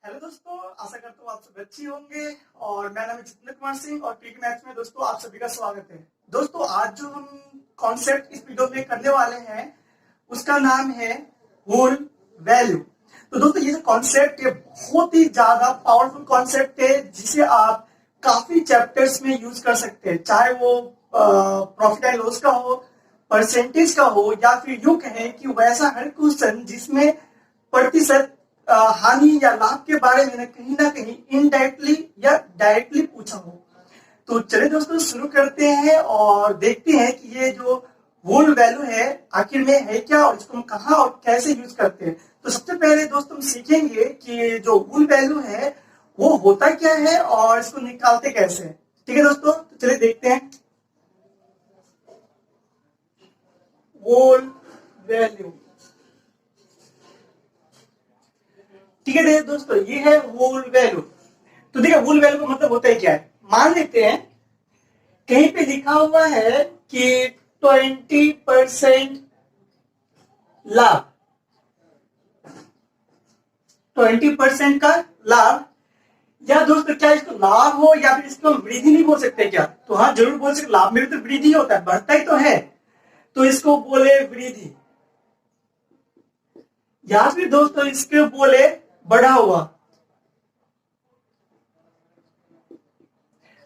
Hello दोस्तों, आशा करता हूँ आप सब अच्छी होंगे। और मेरा नाम है जितेंद्र कुमार सिंह और क्रिक मैथ्स में दोस्तों आप सभी का स्वागत है। दोस्तों आज जो हम कॉन्सेप्ट इस वीडियो में करने वाले हैं उसका नाम है होल वैल्यू। तो दोस्तों ये जो कॉन्सेप्ट है बहुत ही ज्यादा पावरफुल कॉन्सेप्ट है जिसे आप काफी चैप्टर्स में यूज कर सकते हैं, चाहे वो प्रॉफिट एंड लॉस का हो, परसेंटेज का हो, या फिर यूं कहें कि वैसा हर क्वेश्चन जिसमें प्रतिशत हानि या लाभ के बारे में ना कहीं इनडायरेक्टली या डायरेक्टली पूछा हो। तो चलिए दोस्तों शुरू करते हैं और देखते हैं कि ये जो होल वैल्यू है आखिर में है क्या और इसको हम कहाँ और कैसे यूज करते हैं। तो सबसे पहले दोस्तों हम सीखेंगे कि जो होल वैल्यू है वो होता क्या है और इसको निकालते कैसे हैं। ठीक है दोस्तों, तो चलिए देखते हैं होल वैल्यू। ठीक है दोस्तों, ये है होल वैल्यू। तो देखिए होल वैल्यू का मतलब होता है क्या है। मान लेते हैं कहीं पे लिखा हुआ है कि 20% लाभ, 20% का लाभ, या दोस्तों क्या इसको लाभ हो या फिर इसको वृद्धि नहीं बोल सकते क्या? तो हाँ जरूर बोल सकते। लाभ में भी तो वृद्धि होता है, बढ़ता ही तो है, तो इसको बोले वृद्धि, या फिर दोस्तों इसके बोले बढ़ा हुआ।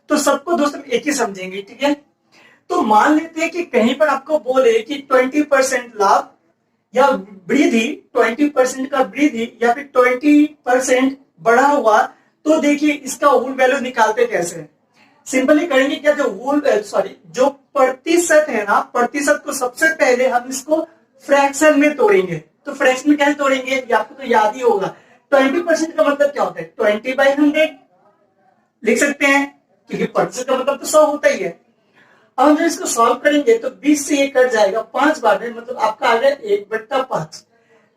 तो सबको दोस्तों एक ही समझेंगे, ठीक है। तो मान लेते हैं कि कहीं पर आपको बोले कि 20% लाभ या वृद्धि, 20% का वृद्धि या फिर 20% बढ़ा हुआ, तो देखिए इसका होल वैल्यू निकालते कैसे। सिंपली करेंगे क्या, जो प्रतिशत है ना, प्रतिशत को सबसे पहले हम इसको फ्रैक्शन में तोड़ेंगे। तो फ्रैक्शन में कैसे तोड़ेंगे ये आपको तो याद ही होगा। 20% का मतलब क्या होता है, 20/100 लिख सकते हैं, क्योंकि प्रतिशत का मतलब तो 100 होता ही है। अब हम जब इसको सॉल्व करेंगे तो 20 से ये कट जाएगा 5 बार में, मतलब आपका आ गया 1/5।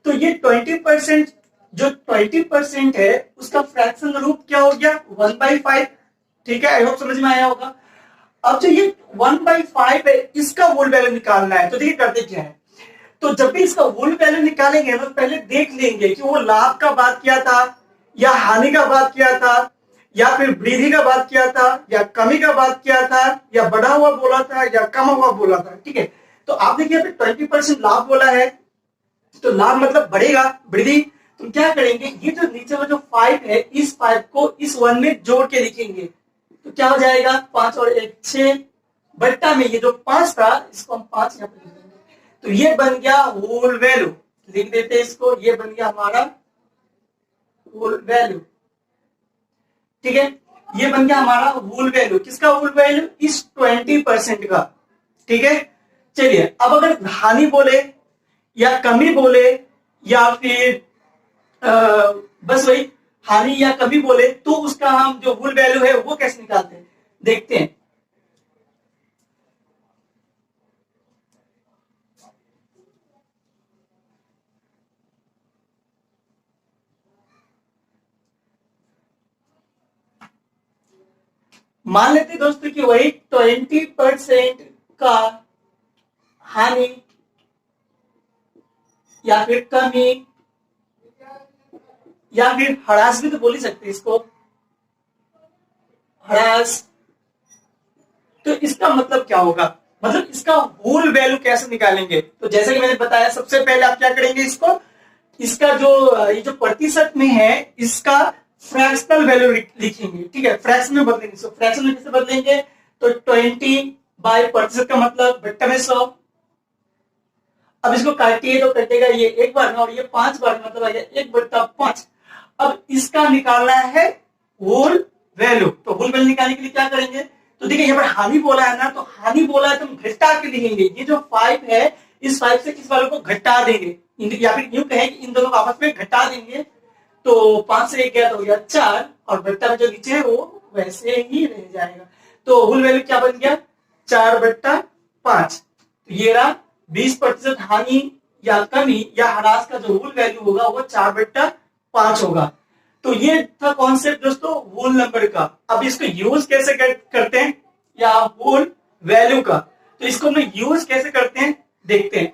तो ये 20%, जो 20% है उसका फ्रैक्शन रूप क्या हो गया, 1/5। ठीक है, आई होप समझ में आया होगा। अब जो ये 1/5 है इसका होल वैल्यू निकालना है। तो देखिए करते क्या है, तो जब भी इसका होल वैल्यू निकालेंगे तो पहले देख लेंगे कि वो लाभ का बात किया था या हानि का बात किया था या फिर वृद्धि का बात किया था या कमी का बात किया था या बढ़ा हुआ बोला था या कम हुआ बोला था। ठीक है, तो आप देखिए 20% लाभ बोला है, तो लाभ मतलब बढ़ेगा, वृद्धि। तो क्या करेंगे, ये जो नीचे वाला जो 5 है इस 5 को इस 1 में जोड़ के लिखेंगे। तो क्या हो जाएगा, 5 और 1 6, बट्टा में ये जो 5 था इसको हम 5 यहाँ पर लिख देंगे। तो ये बन गया होल वैल्यू, लिख देते हैं इसको, ये बन गया हमारा होल वैल्यू। ठीक है, ये बन गया हमारा होल वैल्यू। किसका होल वैल्यू, इस 20% का। ठीक है, चलिए अब अगर हानि बोले या कमी बोले या फिर बस वही हानि या कमी बोले, तो उसका हम जो होल वैल्यू है वो कैसे निकालते हैं देखते हैं। मान लेते दोस्तों कि वही 20% का हानि या फिर कमी या फिर हरास भी तो बोल ही सकते इसको, हरास। तो इसका मतलब क्या होगा, मतलब इसका होल वैल्यू कैसे निकालेंगे। तो जैसे कि मैंने बताया सबसे पहले आप क्या करेंगे, इसको इसका जो ये जो प्रतिशत में है इसका फ्रैक्शनल वैल्यू लिखेंगे। ठीक है, फ्रैक्शन में बदलेंगे, इसको फ्रैक्शन में कैसे बदलेंगे, तो 20/प्रतिशत का मतलब बट्टा में 100। अब इसको काटिए तो कटेगा ये 1 बार में और ये 5 बार में, मतलब आ गया 1/5। अब इसका निकालना है होल वैल्यू। तो होल वैल्यू निकालने के लिए क्या करेंगे, तो देखिए यहाँ पर हानि बोला है ना, तो हानि बोला है तो हम घटा के लिखेंगे। ये जो 5 है इस 5 से इस वालों को घटा देंगे, या फिर यूं कहें कि इन दोनों को आपस में घटा देंगे। तो 5 से 1 गया तो हो गया 4, और बट्टा में जो नीचे है वो वैसे ही रह जाएगा। तो होल वैल्यू क्या बन गया, 4/5। तो ये रहा 20% हानि या कमी या ह्रास का जो होल वैल्यू होगा वो 4/5 होगा। तो ये था कॉन्सेप्ट दोस्तों होल नंबर का। अब इसको यूज कैसे करते हैं, या होल वैल्यू का, तो इसको हम यूज कैसे करते हैं देखते हैं।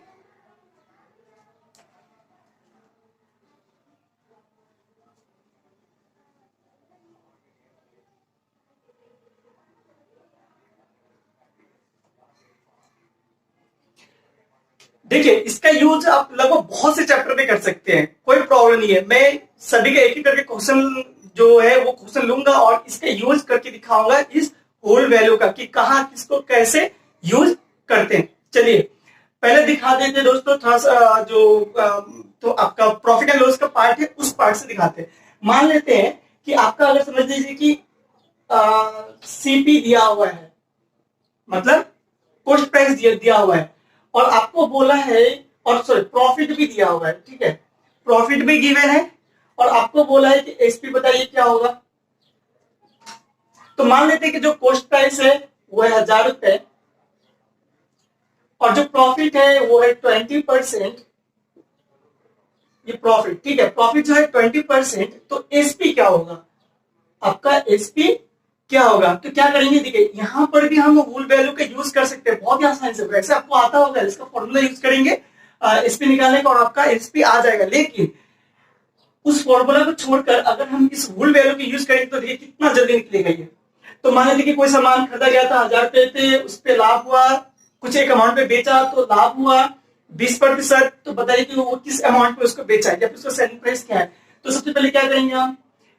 देखिए इसका यूज आप लगभग बहुत से चैप्टर में कर सकते हैं, कोई प्रॉब्लम नहीं है। मैं सभी का एक एक करके क्वेश्चन जो है वो क्वेश्चन लूंगा और इसका यूज करके दिखाऊंगा इस होल वैल्यू का कि कहाँ किसको कैसे यूज करते हैं। चलिए पहले दिखा देते हैं दोस्तों थोड़ा सा तो आपका प्रॉफिट एंड लॉस का पार्ट है उस पार्ट से दिखाते हैं। मान लेते हैं कि आपका अगर समझ लीजिए कि सीपी दिया हुआ है, मतलब कॉस्ट प्राइस दिया हुआ है और आपको बोला है, और सॉरी प्रॉफिट भी दिया हुआ है, ठीक है, प्रॉफिट भी गिवन है और आपको बोला है कि एसपी बताइए क्या होगा। तो मान लेते हैं कि जो कॉस्ट प्राइस है वो है 1000 रुपए और जो प्रॉफिट है वो है 20%। ये प्रॉफिट, ठीक है, प्रॉफिट जो है 20%, तो एसपी क्या होगा, आपका एसपी क्या होगा। तो क्या करेंगे, देखिए यहां पर भी हम होल वैल्यू का यूज कर सकते हैं, बहुत ही आसान से, वैसे आपको आता होगा, इसका फॉर्मूला यूज करेंगे एसपी निकालने का और आपका एसपी आ जाएगा। लेकिन उस फॉर्मूला को छोड़कर अगर हम इस होल वैल्यू की यूज करेंगे तो देखिए कितना जल्दी निकलेगा ये। तो मान लीजिए कि कोई सामान खरीदा गया था 1000 रुपए पे, उस पर लाभ हुआ, कुछ एक अमाउंट पे बेचा तो लाभ हुआ 20%। तो बताइए कि वो किस अमाउंट पे उसको बेचा है या उसका सेलिंग प्राइस क्या है। तो सबसे पहले क्या करेंगे हम,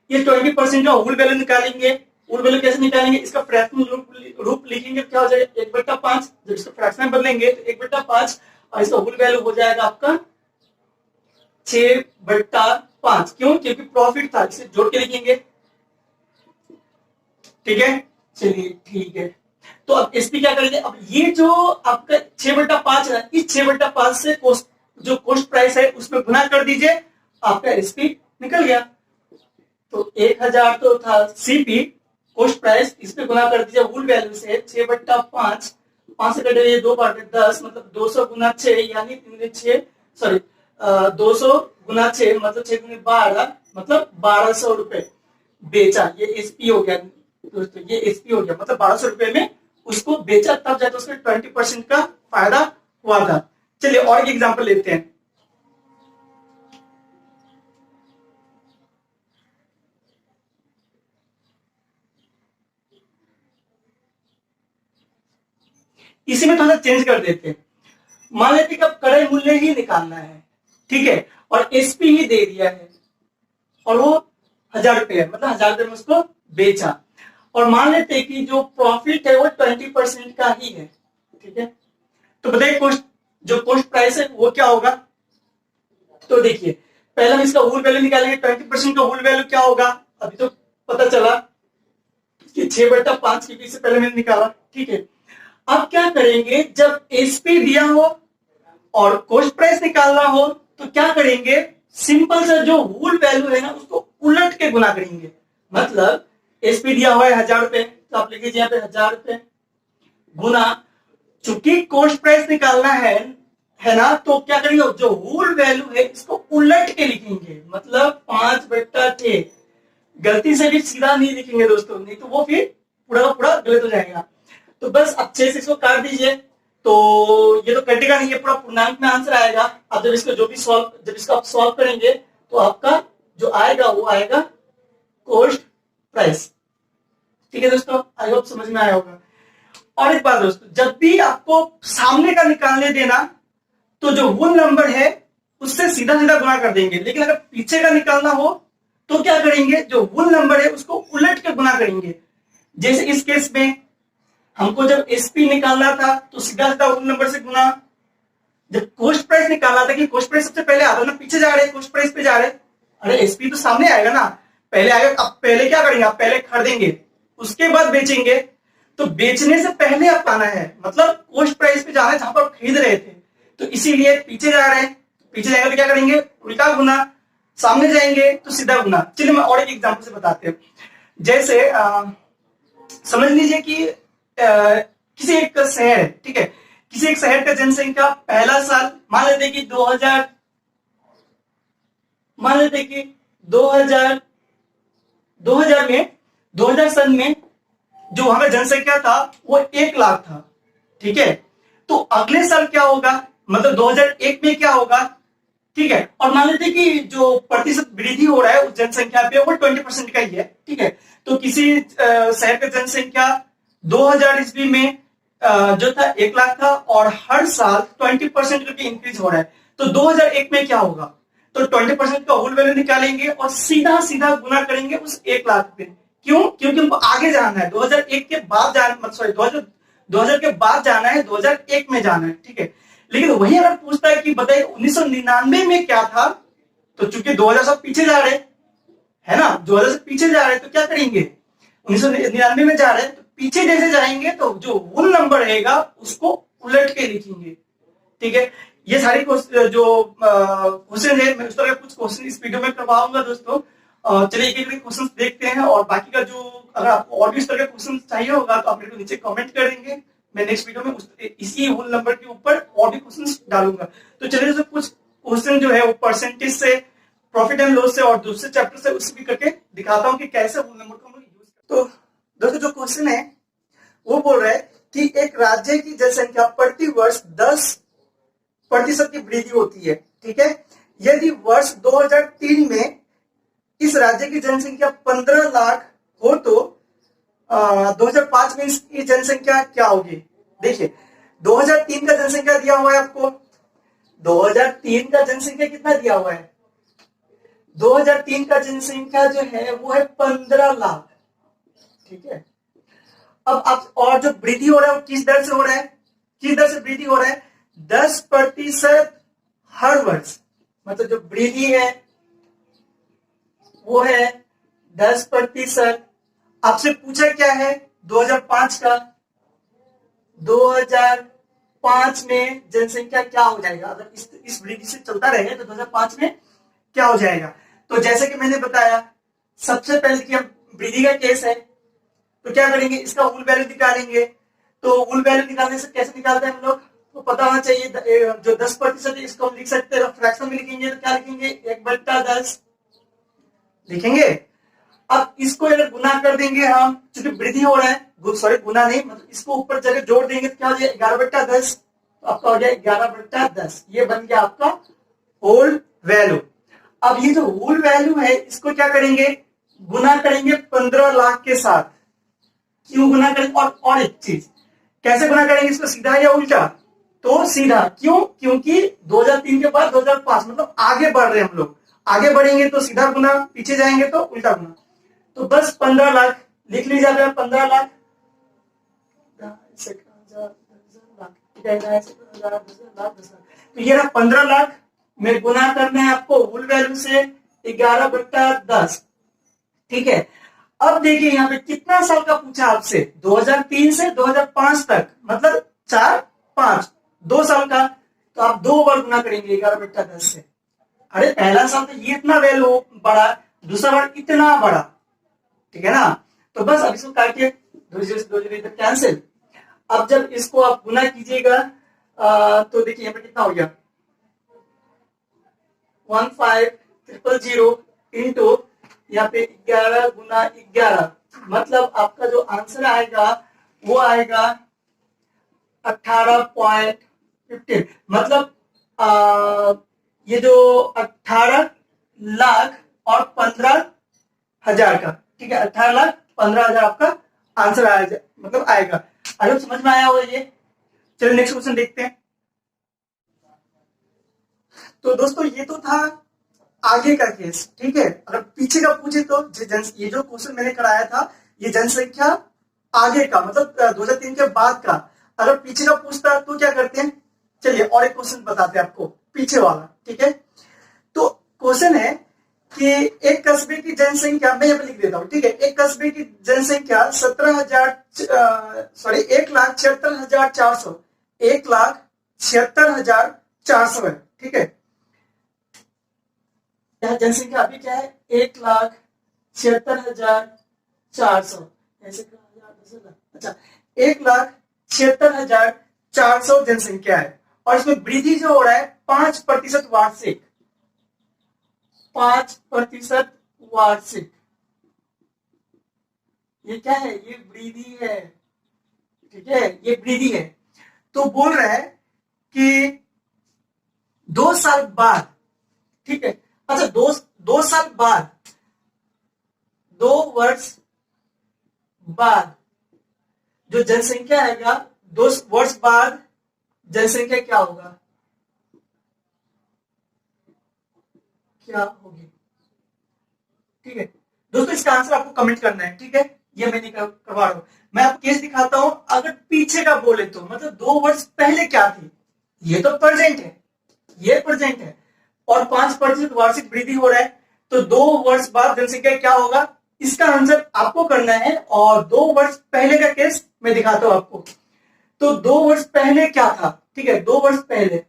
ये 20% का होल वैल्यू निकालेंगे। होल वैल्यू कैसे निकालेंगे, इसका फ्रैक्शनल रूप लिखेंगे, क्या हो जाएगा 1/5। जब इसको फ्रैक्शन में बदलेंगे तो 1/5 और इसका होल वैल्यू हो जाएगा आपका 6/5। क्यों, क्योंकि प्रॉफिट था, इसे जोड़ के लिखेंगे, ठीक है। चलिए ठीक है, तो अब एसपी क्या करेंगे, अब ये जो आपका 6/5 है, इस 6/5 से जो कॉस्ट प्राइस है उसमें गुना कर दीजिए, आपका एसपी निकल गया। तो 1000 तो था सीपी कॉस्ट प्राइस, इस पे गुना कर दीजिए होल वैल्यू से 6/5, 5 से कटे ये 2 बार 10, मतलब 200 गुना 6 यानी 6, सॉरी 200 गुना 6 मतलब 6 गुना 12, मतलब 1200 रुपए बेचा। ये एसपी हो गया दोस्तों, ये एसपी हो गया, मतलब 1200 रुपए में उसको बेचा, तब जाकर उसको 20% का फायदा हुआ था। चलिए और एक एग्जांपल लेते हैं। इसी में थोड़ा चेंज कर देते हैं। मान लेते कि अब क्रय मूल्य ही निकालना है, ठीक है, और एसपी ही दे दिया है और वो 1000 रुपए है, मतलब 1000 रुपए में उसको बेचा। और मान लेते हैं कि जो प्रॉफिट है वो 20% का ही है, ठीक है। तो बताइए जो कॉस्ट प्राइस है वो क्या होगा। तो देखिए पहले हम इसका होल वैल्यू निकालेंगे, 20% का होल वैल्यू क्या होगा, अभी तो पता चला कि 6/5 के से पहले मैंने निकाला, ठीक है। अब क्या करेंगे, जब एसपी दिया हो और कॉस्ट प्राइस निकालना हो तो क्या करेंगे, सिंपल सा जो होल वैल्यू है ना उसको उलट के गुना करेंगे। मतलब एसपी दिया हुआ है 1000 रुपए, तो आप लिख लीजिए यहाँ पे 1000 रुपए गुना, चूंकि कॉस्ट प्राइस निकालना है ना, तो क्या करेंगे, जो होल वैल्यू है इसको उलट के लिखेंगे, मतलब 5/6। गलती से भी सीधा नहीं लिखेंगे दोस्तों, नहीं तो वो फिर पूरा का पूरा गलत हो जाएगा। तो बस अब 6 से इसको काट दीजिए, तो ये तो कटेगा नहीं, ये पूरा पूर्णांक में आंसर आएगा। अब जब इसको आप सॉल्व करेंगे तो आपका जो आएगा वो आएगा कॉस्ट प्राइस, ठीक है दोस्तों, आई होप समझ में आया होगा। और एक बात दोस्तों, जब भी आपको सामने का निकालने देना तो जो होल नंबर है उससे सीधा सीधा गुणा कर देंगे, लेकिन अगर पीछे का निकालना हो तो क्या करेंगे, जो होल नंबर है उसको उलट के गुणा करेंगे। जैसे इस केस में हमको जब एसपी निकालना था तो सीधा सीधा होल नंबर से गुणा, जब कॉस्ट प्राइस निकालना था कि कॉस्ट प्राइस सबसे पहले आता ना, पीछे जा रहे कॉस्ट प्राइस पे जा रहे, अरे एसपी तो सामने आएगा ना, पहले आएगा। अब पहले क्या करेंगे, आप पहले खरीदेंगे उसके बाद बेचेंगे, तो बेचने से पहले आप आना है, मतलब कॉस्ट प्राइस पे जाना है जहां पर खरीद रहे थे, तो इसीलिए पीछे जा रहे हैं। पीछे जाएंगे तो क्या करेंगे, उल्टा गुना, सामने जाएंगे तो सीधा गुना। चलिए मैं और एक एग्जांपल से बताते हैं। जैसे समझ लीजिए कि किसी एक शहर है, ठीक है, किसी एक शहर का जनसंख्या पहला साल मान लेते कि 2000 में 2000 सन में जो वहां का जनसंख्या था वो 1 लाख था, ठीक है। तो अगले साल क्या होगा, मतलब 2001 में क्या होगा, ठीक है। और मान लेते कि जो प्रतिशत वृद्धि हो रहा है उस जनसंख्या पे वो 20% का ही है, ठीक है। तो किसी शहर का जनसंख्या 2000 ईस्वी में जो था 1 लाख था और हर साल 20% करके इंक्रीज हो रहा है। तो 2001 में क्या होगा, तो 20% का होल वैल्यू निकालेंगे और सीधा सीधा गुना करेंगे उस 1 लाख पे। क्यों? क्योंकि हमको आगे जाना है, 2001 के बाद जाना, सॉरी 2000 के बाद जाना है, 2001 में जाना है, ठीक है। लेकिन वही अगर पूछता है कि बताइए 1999 में क्या था, तो चूंकि 2000 सब पीछे जा रहे है ना, 2000 से पीछे जा रहे हैं तो क्या करेंगे, 1999 में जा रहे हैं तो पीछे जैसे जाएंगे तो जो होल नंबर रहेगा उसको उलट के लिखेंगे, ठीक है। ये सारी जो क्वेश्चन है, मैं उस तरह कुछ क्वेश्चन इस वीडियो में करवाऊंगा दोस्तों। चलिए एक एक क्वेश्चन देखते हैं, और बाकी का जो अगर आपको और भी इस तरह का क्वेश्चन चाहिए होगा तो आप मेरे को नीचे कमेंट कर देंगे, मैं नेक्स्ट वीडियो में इसी होल नंबर के ऊपर और भी क्वेश्चन डालूंगा। तो चलिए दोस्तों कुछ क्वेश्चन जो है वो परसेंटेज से, प्रॉफिट एंड लॉस से और दूसरे चैप्टर से उससे भी करके दिखाता हूं कि कैसे होल नंबर को हम लोग यूज करते हैं। तो दोस्तों जो क्वेश्चन है वो बोल रहा है कि एक राज्य की जनसंख्या प्रति वर्ष 10% की वृद्धि होती है, ठीक है। यदि वर्ष 2003 में इस राज्य की जनसंख्या 15 लाख हो तो 2005 में इसकी जनसंख्या क्या होगी। देखिए 2003 का जनसंख्या दिया हुआ है आपको, 2003 का जनसंख्या कितना दिया हुआ है, 2003 का जनसंख्या जो है वो है 15 लाख, ठीक है। अब आप और जो वृद्धि हो रहा है वो किस दर से हो रहा है, किस दर से वृद्धि हो रहा है, 10% हर वर्ष, मतलब जो वृद्धि है वो है 10%। आपसे पूछा क्या है 2005 का, 2005 में जनसंख्या क्या हो जाएगा, अगर इस वृद्धि से चलता रहेगा तो 2005 में क्या हो जाएगा। तो जैसे कि मैंने बताया सबसे पहले कि हम वृद्धि का केस है तो क्या करेंगे, इसका होल वैल्यू निकालेंगे। तो होल वैल्यू निकालने से कैसे निकालते हैं हम लोग, तो पता होना चाहिए, जो 10% है इसको हम लिख सकते हैं, फ्रैक्शन में लिखेंगे तो क्या लिखेंगे, 1/10 लिखेंगे। अब इसको अगर गुना कर देंगे हम, क्योंकि वृद्धि हो रहा है, सॉरी गुना नहीं, मतलब इसको ऊपर जगह जोड़ देंगे तो क्या हो जाएगा, 11/10, तो आपका हो जाएगा 11/10, ये बन गया आपका होल वैल्यू। अब ये जो होल वैल्यू है इसको क्या करेंगे, गुना करेंगे 15 लाख के साथ। क्यों गुना करेंगे, और एक चीज कैसे गुना करेंगे इसको, सीधा या उल्टा, तो सीधा। क्यों, क्योंकि 2003 के बाद 2005 मतलब आगे बढ़ रहे हैं हम लोग, आगे बढ़ेंगे तो सीधा गुना, पीछे जाएंगे तो उल्टा गुना। तो बस 15 लाख लिख लीजिए, 15 लाख, तो ये रहा 15 लाख में गुना करना है आपको होल वैल्यू से 11/10, ठीक है। अब देखिए यहाँ पे कितना साल का पूछा आपसे, 2003 से 2005 तक, मतलब 4-5, 2 साल का। तो आप 2 बार गुना करेंगे 11/10 से। अरे पहला साल तो ये इतना वैल्यू बड़ा, दूसरा बार इतना बड़ा, ठीक है ना। तो बस अब इसको काटिए, 2 0 से 2 0 इधर कैंसिल। अब जब इसको आप गुना कीजिएगा तो देखिए यहाँ पे कितना हो गया, 15,000 इंटू यहाँ पे 11 गुना 11, मतलब आपका जो आंसर आएगा वो आएगा 18.15, मतलब ये जो 18 लाख और 15,000 का, ठीक है, 18,15,000 आपका आंसर आएगा, मतलब आएगा। अगर समझ में आया हो ये, चलिए नेक्स्ट क्वेश्चन देखते हैं। तो दोस्तों ये तो था आगे का केस, ठीक है। अगर पीछे का पूछे तो ये जो क्वेश्चन मैंने कराया था ये जनसंख्या आगे का, मतलब 2003 के बाद का। अगर पीछे का पूछता तो क्या करते हैं, चलिए और एक क्वेश्चन बताते हैं आपको पीछे वाला, ठीक है। तो क्वेश्चन है कि एक कस्बे की जनसंख्या, मैं यहाँ पे लिख देता हूँ, ठीक है। एक कस्बे की जनसंख्या 1,76,400, 1,76,400 है, ठीक है। यहाँ जनसंख्या अभी क्या है, 1,76,400, ऐसे अच्छा 1,76,400 जनसंख्या है, और इसमें वृद्धि जो हो रहा है 5% वार्षिक, 5% वार्षिक। ये क्या है, ये वृद्धि है, ठीक है, ये वृद्धि है। तो बोल रहा है कि 2 साल बाद, ठीक है, अच्छा 2 साल बाद, 2 वर्ष बाद जो जनसंख्या आएगा 2 वर्ष बाद जनसंख्या क्या होगा, क्या होगी? ठीक है दोस्तों, इसका आंसर आपको कमेंट करना है। ठीक है, ये मैं नहीं करवा रहा हूं, मैं आपको केस दिखाता हूं। अगर पीछे का बोले तो मतलब 2 वर्ष पहले क्या थी, ये तो प्रेजेंट है, ये प्रेजेंट है, और 5% वार्षिक वृद्धि हो रहा है, तो 2 वर्ष बाद जनसंख्या क्या होगा, इसका आंसर आपको करना है। और 2 वर्ष पहले का केस मैं दिखाता हूं आपको। तो 2 वर्ष पहले क्या था, ठीक है, 2 वर्ष पहले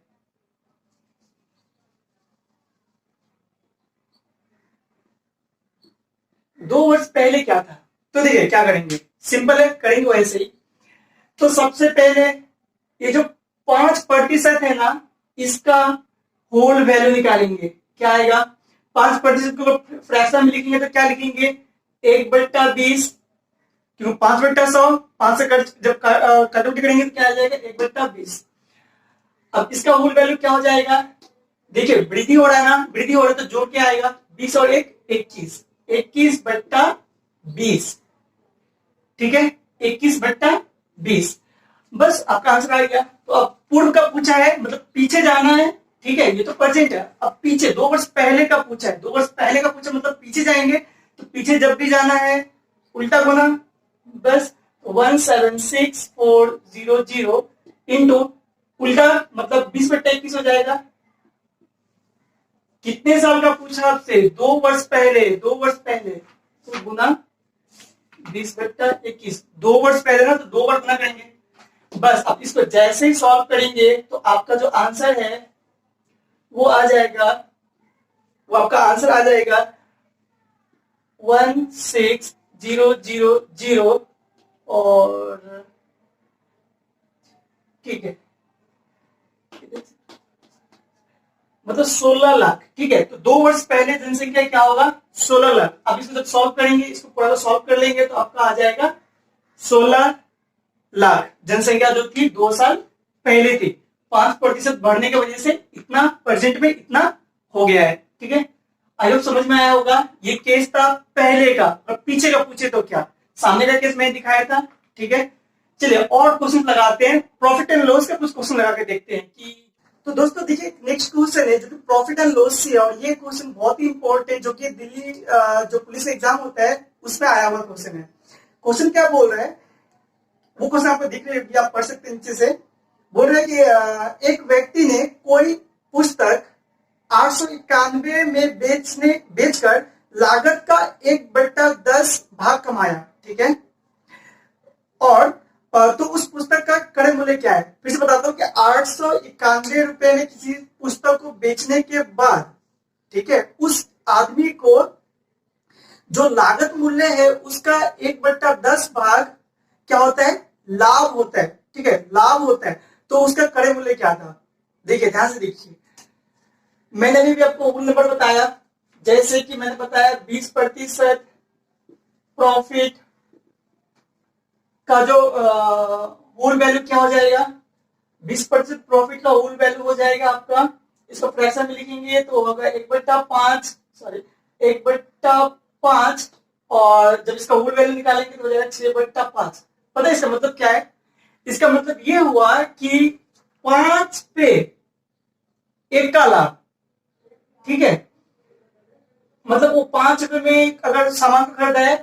2 वर्ष पहले क्या था, तो देखिए क्या करेंगे, सिंपल है, करेंगे वैसे ही। तो सबसे पहले ये जो 5% है ना, इसका होल वैल्यू निकालेंगे, क्या आएगा, 5% को फ्रैक्शन में लिखेंगे तो क्या लिखेंगे, 1/20, क्यों 5/100, 5 से जब कटौती करेंगे तो क्या आ जाएगा, 1/20। अब इसका होल वैल्यू क्या हो जाएगा, देखिए वृद्धि हो रहा है ना, वृद्धि हो रहा है तो जोड़ क्या आएगा, 20 और 1 21, 21/20, ठीक है, 21/20, बस आपका आंसर आ गया। तो अब पूर्व का पूछा है, मतलब पीछे जाना है, ठीक है, ये तो प्रेजेंट है, अब पीछे 2 वर्ष पहले का पूछा है, 2 वर्ष पहले का पूछा मतलब पीछे जाएंगे, तो पीछे जब भी जाना है उल्टा गुना, बस 176400 इंटू उल्टा मतलब 20/21 हो जाएगा। कितने साल का पूछा आपसे, 2 वर्ष पहले, 2 वर्ष पहले, तो गुना 20/21, 2 वर्ष पहले ना, तो 2 बार गुना करेंगे। बस अब इसको जैसे ही सॉल्व करेंगे तो आपका जो आंसर है वो आ जाएगा, वो आपका आंसर आ जाएगा 16000, और ठीक है, मतलब 16 लाख, ठीक है। तो 2 वर्ष पहले जनसंख्या क्या होगा, 16 लाख। अब इसको जब सॉल्व करेंगे, इसको पूरा सॉल्व कर लेंगे तो आपका आ जाएगा 16 लाख जनसंख्या जो थी 2 साल पहले थी। 5% बढ़ने की वजह से इतना प्रेजेंट में इतना हो गया है, ठीक है। आई होप समझ में आया होगा। ये केस था पहले का, और पीछे का पूछे तो क्या, सामने का केस मैंने दिखाया था, ठीक है। चलिए और क्वेश्चन लगाते हैं, प्रॉफिट एंड लॉस का कुछ क्वेश्चन लगा के देखते हैं कि, तो दोस्तों देखिए नेक्स्ट क्वेश्चन है जो कि प्रॉफिट एंड लॉस से है, और ये क्वेश्चन बहुत ही इंपॉर्टेंट, जो कि दिल्ली जो पुलिस एग्जाम होता है उसमें आया हुआ क्वेश्चन है। क्वेश्चन क्या बोल रहा है, वो क्वेश्चन आपको दिख रही है, आप पढ़ सकते हैं नीचे से। बोल रहे हैं कि एक व्यक्ति ने कोई पुस्तक 891 में बेचकर लागत का 1/10 भाग कमाया, ठीक है। और तो उस पुस्तक का क्रय मूल्य क्या है, फिर से बताता हूं कि 891 रुपए में किसी पुस्तक को बेचने के बाद, ठीक है, उस आदमी को जो लागत मूल्य है उसका 1/10 भाग क्या होता है, लाभ होता है, ठीक है, लाभ होता है। तो उसका क्रय मूल्य क्या था, देखिए ध्यान से देखिए। मैंने भी आपको मूल नंबर बताया, जैसे कि मैंने बताया 20% प्रॉफिट का जो होल वैल्यू क्या हो जाएगा, 20% प्रॉफिट का होल वैल्यू हो जाएगा आपका, इसको फ्रैक्शन में लिखेंगे तो होगा 1/5, सॉरी 1/5, और जब इसका होल वैल्यू निकालेंगे तो हो जाएगा 6/5। पता है इसका मतलब क्या है, इसका मतलब ये हुआ कि 5 पे 1 का लाभ, ठीक है, मतलब वो 5 रुपए में अगर सामान को खरीदा है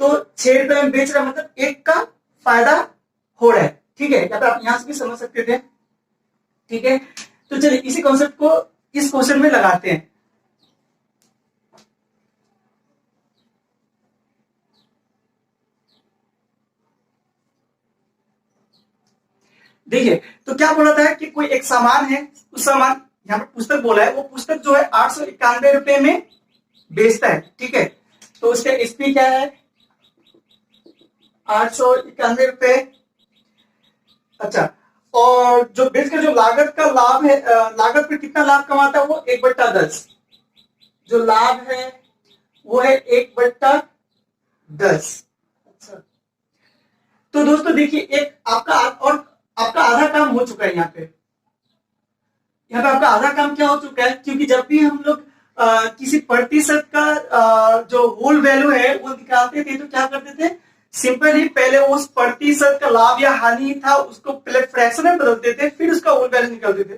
तो 6 रुपए में बेच रहा है, मतलब 1 का फायदा हो रहा है, ठीक है। या तो आप यहां से भी समझ सकते थे, ठीक है। तो चलिए इसी कॉन्सेप्ट को इस क्वेश्चन में लगाते हैं। देखिए तो क्या बोला था कि कोई एक सामान है, उस सामान, यहाँ पर पुस्तक बोला है, वो पुस्तक जो है 891 रुपए में बेचता है, ठीक है। तो उसका एसपी क्या है, 891 रुपए, अच्छा। और जो बेच के जो लागत का लाभ है, लागत पे कितना लाभ कमाता है वो 1/10, जो लाभ है वो है 1/10। अच्छा, तो दोस्तों देखिए एक आपका और आपका आधा काम हो चुका है यहाँ पे, यहाँ पे आपका आधा काम क्या हो चुका है, क्योंकि जब भी हम लोग किसी प्रतिशत का जो होल वैल्यू है वो निकालते थे तो क्या करते थे, सिंपली पहले उस प्रतिशत का लाभ या हानि था उसको पहले फ्रैक्शन में बदलते थे, फिर उसका होल वैल्यू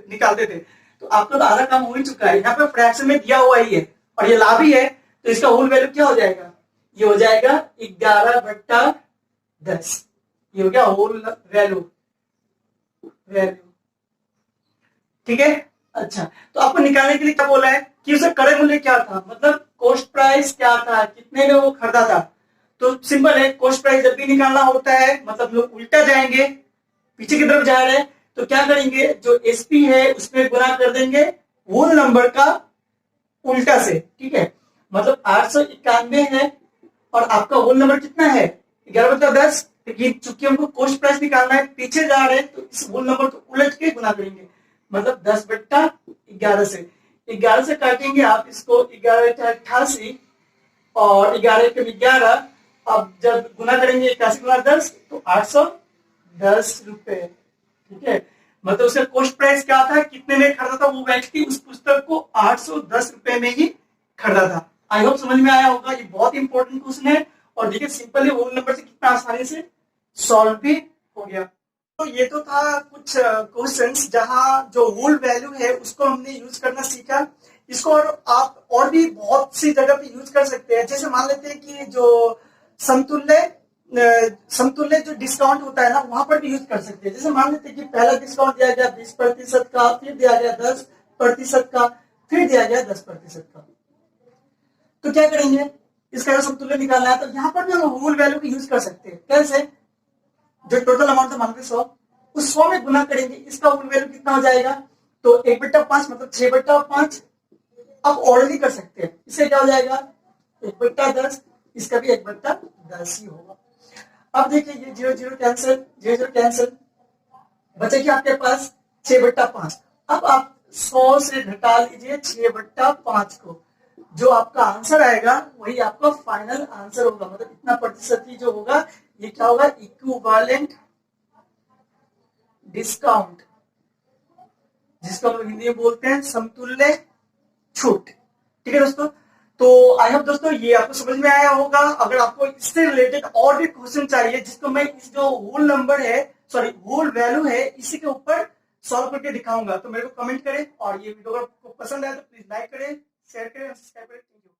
निकालते थे। तो आपका तो आधा काम हो ही चुका है। यहाँ पे फ्रैक्शन में दिया हुआ ही है और ये लाभ ही है, तो इसका होल वैल्यू क्या हो जाएगा? ये हो जाएगा 11/10। ये हो गया होल वैल्यू। ठीक है। अच्छा, तो आपको निकालने के लिए क्या बोला है कि उसका क्रय मूल्य क्या था, मतलब कॉस्ट प्राइस क्या था, कितने में वो खरीदा था। तो सिंपल है, कॉस्ट प्राइस जब भी निकालना होता है मतलब लोग उल्टा जाएंगे, पीछे की तरफ जा रहे हैं, तो क्या करेंगे, जो एसपी है उसमें गुना कर देंगे होल नंबर का उल्टा से। ठीक है, मतलब 891 है और आपका होल नंबर कितना है 11/10। लेकिन चूंकि हमको कॉस्ट प्राइस निकालना है, पीछे जा रहे हैं, तो इस होल नंबर को उलट के गुना करेंगे, मतलब 10/11 से। 11 से काटेंगे आप इसको, 11/88 और 11 अब जब गुना करेंगे 81 × 10 तो 810 रुपए। ठीक है, मतलब उसका कॉस्ट प्राइस क्या था, कितने में खरीदा था वो व्यक्ति उस पुस्तक को 810 रुपए में ही खरीदा था। आई होप समझ में आया होगा। ये बहुत इंपॉर्टेंट क्वेश्चन है और देखिए सिंपली होल नंबर से कितना आसानी से सॉल्व भी हो गया। तो ये तो था कुछ क्वेश्चंस जहां जो होल वैल्यू है उसको हमने यूज करना सीखा। इसको और आप और भी बहुत सी जगह पे यूज कर सकते हैं। जैसे मान लेते हैं कि जो समतुल्य जो डिस्काउंट होता है ना, वहां पर भी यूज कर सकते हैं। जैसे मान लेते हैं कि पहला डिस्काउंट दिया गया 20% का, फिर दिया गया 10% का, फिर दिया गया 10% का। तो क्या करेंगे, इसका समतुल्य निकालना है, तो यहाँ पर भी हम होल वैल्यू को यूज कर सकते हैं। कैसे, जो टोटल अमाउंट है मान लो 100, उस 100 में गुना करेंगे, इसका होल वैल्यू कितना हो जाएगा, तो 1/5 मतलब 6/5। अब ऑर्डर कर सकते हैं, इससे क्या हो जाएगा 1/10, इसका भी 1/10 ही होगा। अब देखिए ये 0 0 कैंसिल, 0 0 कैंसिल, बचेगी आपके पास 6/5। अब आप 100 से घटा लीजिए 6/5 को, जो आपका आंसर आएगा वही आपका फाइनल आंसर होगा। मतलब इतना प्रतिशत ही जो होगा ये क्या होगा, इक्विवेलेंट डिस्काउंट, जिसको हम हिंदी में बोलते हैं समतुल्य छूट। ठीक है दोस्तों, तो आई होप दोस्तों ये आपको समझ में आया होगा। अगर आपको इससे रिलेटेड और भी क्वेश्चन चाहिए जिसको मैं इस जो होल नंबर है, सॉरी होल वैल्यू है, इसी के ऊपर सॉल्व करके दिखाऊंगा, तो मेरे को कमेंट करें। और ये वीडियो अगर आपको पसंद आए तो प्लीज लाइक करें, शेयर करें और सब्सक्राइब करें। Thank you.